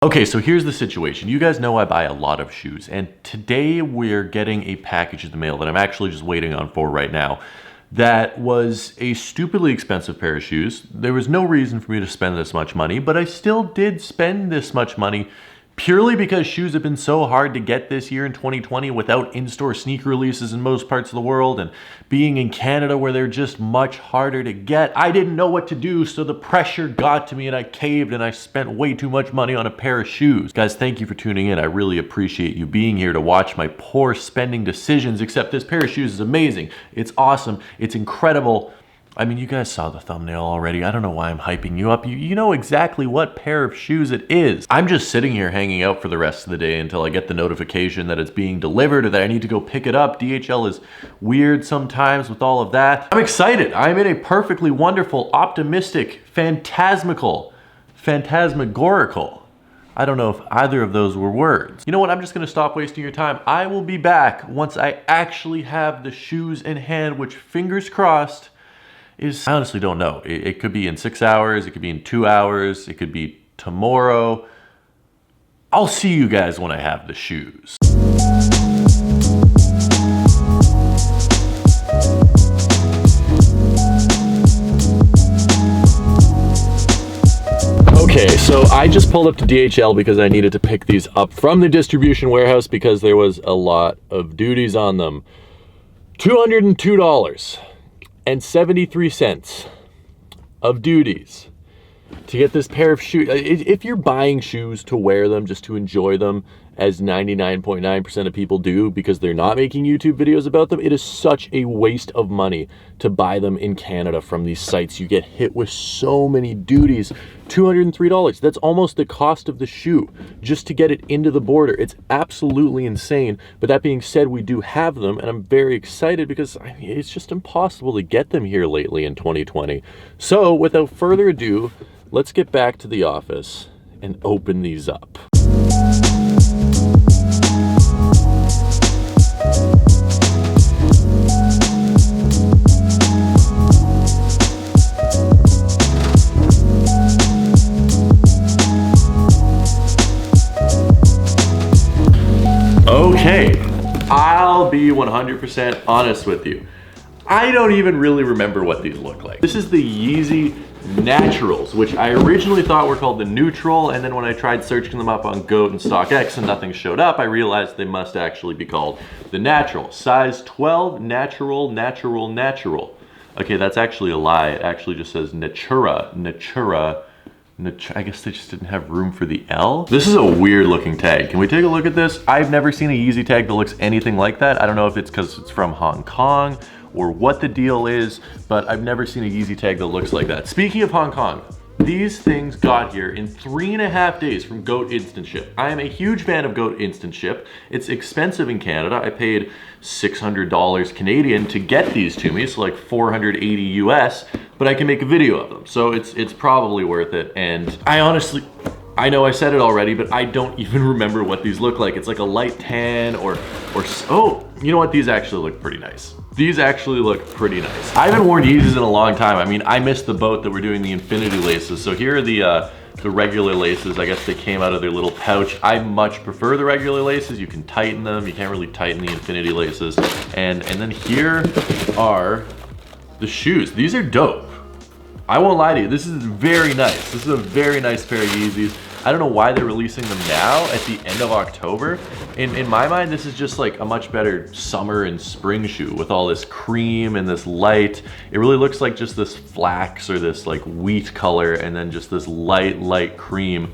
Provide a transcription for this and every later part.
Okay, so here's the situation. You guys know I buy a lot of shoes, and today we're getting a package in the mail that I'm actually just waiting on for right now. That was a stupidly expensive pair of shoes. There was no reason for me to spend this much money, but I still did spend this much money purely because shoes have been so hard to get this year in 2020 without in-store sneaker releases in most parts of the world, and being in Canada where they're just much harder to get. I didn't know what to do, so the pressure got to me and I caved and I spent way too much money on a pair of shoes. Guys, thank you for tuning in. I really appreciate you being here to watch my poor spending decisions, except this pair of shoes is amazing. It's awesome. It's incredible. I mean, you guys saw the thumbnail already. I don't know why I'm hyping you up. You know exactly what pair of shoes it is. I'm just sitting here hanging out for the rest of the day until I get the notification that it's being delivered or that I need to go pick it up. DHL is weird sometimes with all of that. I'm excited. I'm in a perfectly wonderful, optimistic, phantasmagorical. I don't know if either of those were words. You know what? I'm just gonna stop wasting your time. I will be back once I actually have the shoes in hand, which, fingers crossed, I honestly don't know. It could be in 6 hours, it could be in 2 hours, it could be tomorrow. I'll see you guys when I have the shoes. Okay, so I just pulled up to DHL because I needed to pick these up from the distribution warehouse because there was a lot of duties on them. $202.73 of duties to get this pair of shoes. If you're buying shoes to wear them, just to enjoy them, as 99.9% of people do because they're not making YouTube videos about them, it is such a waste of money to buy them in Canada from these sites. You get hit with so many duties. $203, that's almost the cost of the shoe just to get it into the border. It's absolutely insane. But that being said, we do have them, and I'm very excited because I mean, it's just impossible to get them here lately in 2020. So without further ado, let's get back to the office and open these up. Okay, I'll be 100% honest with you. I don't even really remember what these look like. This is the Yeezy Naturals, which I originally thought were called the Neutral, and then when I tried searching them up on GOAT and StockX and nothing showed up, I realized they must actually be called the Natural. Size 12, natural. Okay, that's actually a lie. It actually just says Natura. I guess they just didn't have room for the L. This is a weird looking tag. Can we take a look at this? I've never seen a Yeezy tag that looks anything like that. I don't know if it's because it's from Hong Kong or what the deal is, but I've never seen a Yeezy tag that looks like that. Speaking of Hong Kong, these things got here in 3.5 days from GOAT Instant Ship. I am a huge fan of GOAT Instant Ship. It's expensive in Canada. I paid $600 Canadian to get these to me, so like 480 US, but I can make a video of them. So it's probably worth it. And I know I said it already, but I don't even remember what these look like. It's like a light tan oh, you know what? These actually look pretty nice. These actually look pretty nice. I haven't worn Yeezys in a long time. I mean, I missed the boat that we're doing the infinity laces. So here are the regular laces. I guess they came out of their little pouch. I much prefer the regular laces. You can tighten them. You can't really tighten the infinity laces. And then here are the shoes. These are dope. I won't lie to you. This is very nice. This is a very nice pair of Yeezys. I don't know why they're releasing them now at the end of October. In my mind, this is just like a much better summer and spring shoe with all this cream and this light. It really looks like just this flax or this like wheat color and then just this light cream.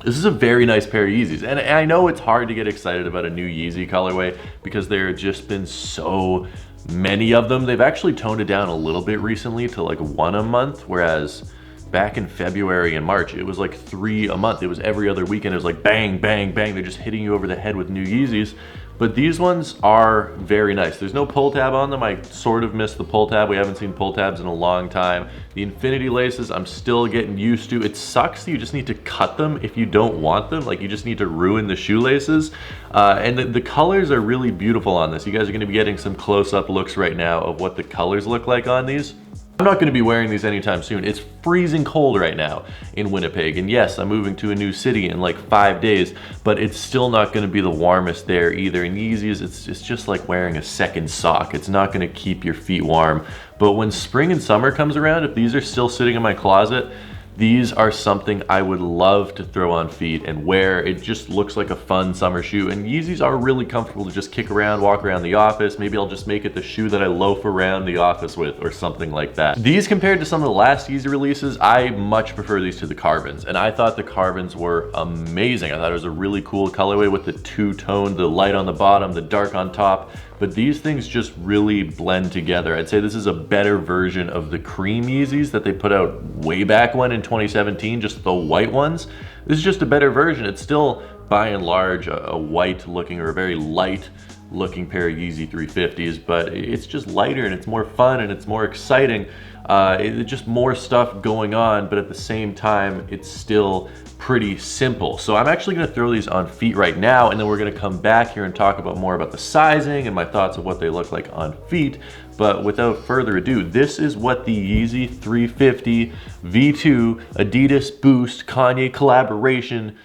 This is a very nice pair of Yeezys. And I know it's hard to get excited about a new Yeezy colorway because there have just been so many of them. They've actually toned it down a little bit recently to like 1 a month, whereas back in February and March, it was like 3 a month. It was every other weekend. It was like bang, bang, bang. They're just hitting you over the head with new Yeezys. But these ones are very nice. There's no pull tab on them. I sort of missed the pull tab. We haven't seen pull tabs in a long time. The infinity laces, I'm still getting used to. It sucks that you just need to cut them if you don't want them. Like, you just need to ruin the shoelaces. And the colors are really beautiful on this. You guys are gonna be getting some close-up looks right now of what the colors look like on these. I'm not gonna be wearing these anytime soon. It's freezing cold right now in Winnipeg. And yes, I'm moving to a new city in like 5 days, but it's still not gonna be the warmest there either. And Yeezys, it's just like wearing a second sock. It's not gonna keep your feet warm. But when spring and summer comes around, if these are still sitting in my closet, these are something I would love to throw on feet and wear. It just looks like a fun summer shoe, and Yeezys are really comfortable to just kick around, walk around the office. Maybe I'll just make it the shoe that I loaf around the office with or something like that. These, compared to some of the last Yeezy releases, I much prefer these to the Carbons, and I thought the Carbons were amazing. I thought it was a really cool colorway with the two-tone, the light on the bottom, the dark on top. But these things just really blend together. I'd say this is a better version of the cream Yeezys that they put out way back when in 2017, just the white ones. This is just a better version. It's still, by and large, a white looking or a very light looking pair of Yeezy 350s, but it's just lighter and it's more fun and it's more exciting. It's just more stuff going on, but at the same time, it's still pretty simple. So I'm actually gonna throw these on feet right now, and then we're gonna come back here and talk about more about the sizing and my thoughts of what they look like on feet. But without further ado, this is what the Yeezy 350 V2 Adidas Boost Kanye collaboration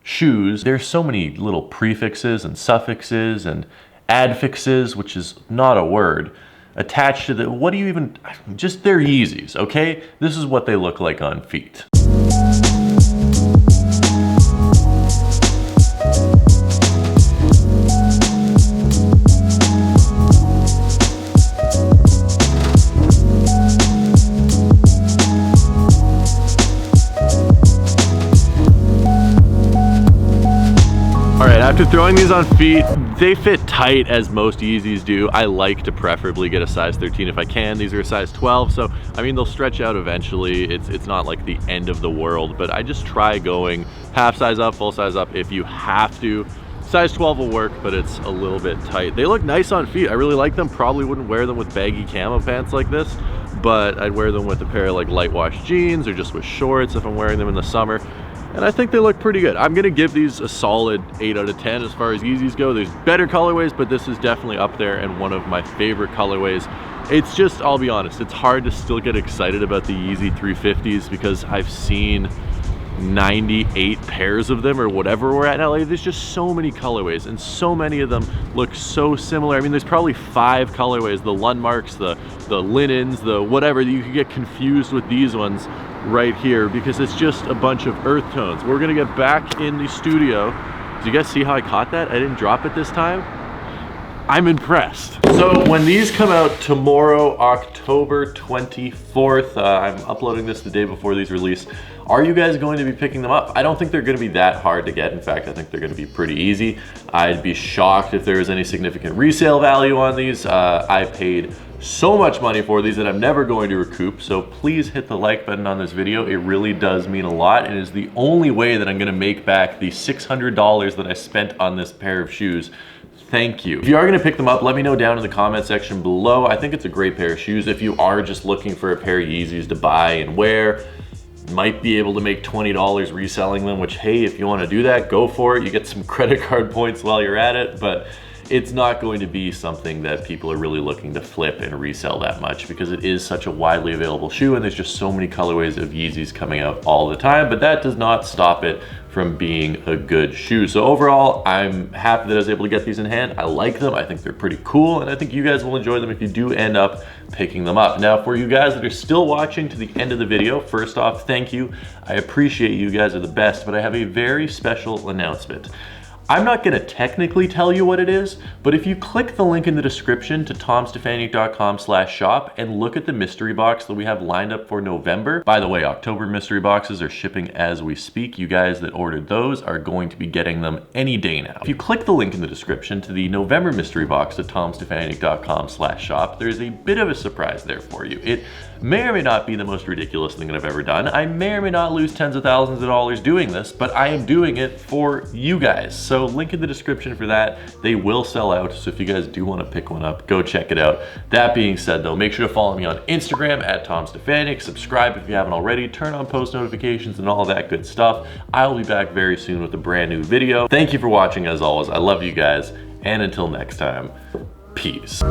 shoes. There's so many little prefixes and suffixes and adfixes, which is not a word, attached to the, what do you even, just they're Yeezys, okay? This is what they look like on feet. After throwing these on feet, they fit tight as most Yeezys do. I like to preferably get a size 13 if I can. These are a size 12, so I mean, they'll stretch out eventually. It's not like the end of the world, but I just try going half size up, full size up if you have to. Size 12 will work, but it's a little bit tight. They look nice on feet. I really like them. Probably wouldn't wear them with baggy camo pants like this, but I'd wear them with a pair of like light wash jeans or just with shorts if I'm wearing them in the summer. And I think they look pretty good. I'm gonna give these a solid 8 out of 10 as far as Yeezys go. There's better colorways, but this is definitely up there and one of my favorite colorways. It's just, I'll be honest, it's hard to still get excited about the Yeezy 350s because I've seen 98 pairs of them or whatever we're at now. Like, there's just so many colorways and so many of them look so similar. I mean, there's probably 5 colorways, the Lundmarks, the linens, the whatever. You could get confused with these ones right here because it's just a bunch of earth tones. We're gonna get back in the studio. Did you guys see how I caught that? I didn't drop it this time. I'm impressed. So when these come out tomorrow, October 24th, I'm uploading this the day before these release. Are you guys going to be picking them up? I don't think they're gonna be that hard to get. In fact, I think they're gonna be pretty easy. I'd be shocked if there was any significant resale value on these. I paid so much money for these that I'm never going to recoup, so please hit the like button on this video. It really does mean a lot and is the only way that I'm gonna make back the $600 that I spent on this pair of shoes. Thank you. If you are gonna pick them up, let me know down in the comment section below. I think it's a great pair of shoes. If you are just looking for a pair of Yeezys to buy and wear, might be able to make $20 reselling them, which, hey, if you wanna do that, go for it. You get some credit card points while you're at it, but it's not going to be something that people are really looking to flip and resell that much because it is such a widely available shoe and there's just so many colorways of Yeezys coming out all the time, but that does not stop it from being a good shoe. So overall, I'm happy that I was able to get these in hand. I like them, I think they're pretty cool, and I think you guys will enjoy them if you do end up picking them up. Now, for you guys that are still watching to the end of the video, first off, thank you. I appreciate you guys are the best, but I have a very special announcement. I'm not gonna technically tell you what it is, but if you click the link in the description to tomstefaniuk.com/shop and look at the mystery box that we have lined up for November. By the way, October mystery boxes are shipping as we speak. You guys that ordered those are going to be getting them any day now. If you click the link in the description to the November mystery box at tomstefaniuk.com/shop, there's a bit of a surprise there for you. It may or may not be the most ridiculous thing that I've ever done. I may or may not lose tens of thousands of dollars doing this, but I am doing it for you guys. So link in the description for that. They will sell out, so if you guys do want to pick one up, go check it out. That being said though, make sure to follow me on Instagram at tomstefaniuk, subscribe if you haven't already, turn on post notifications and all that good stuff. I'll be back very soon with a brand new video. Thank you for watching as always. I love you guys, and until next time, peace.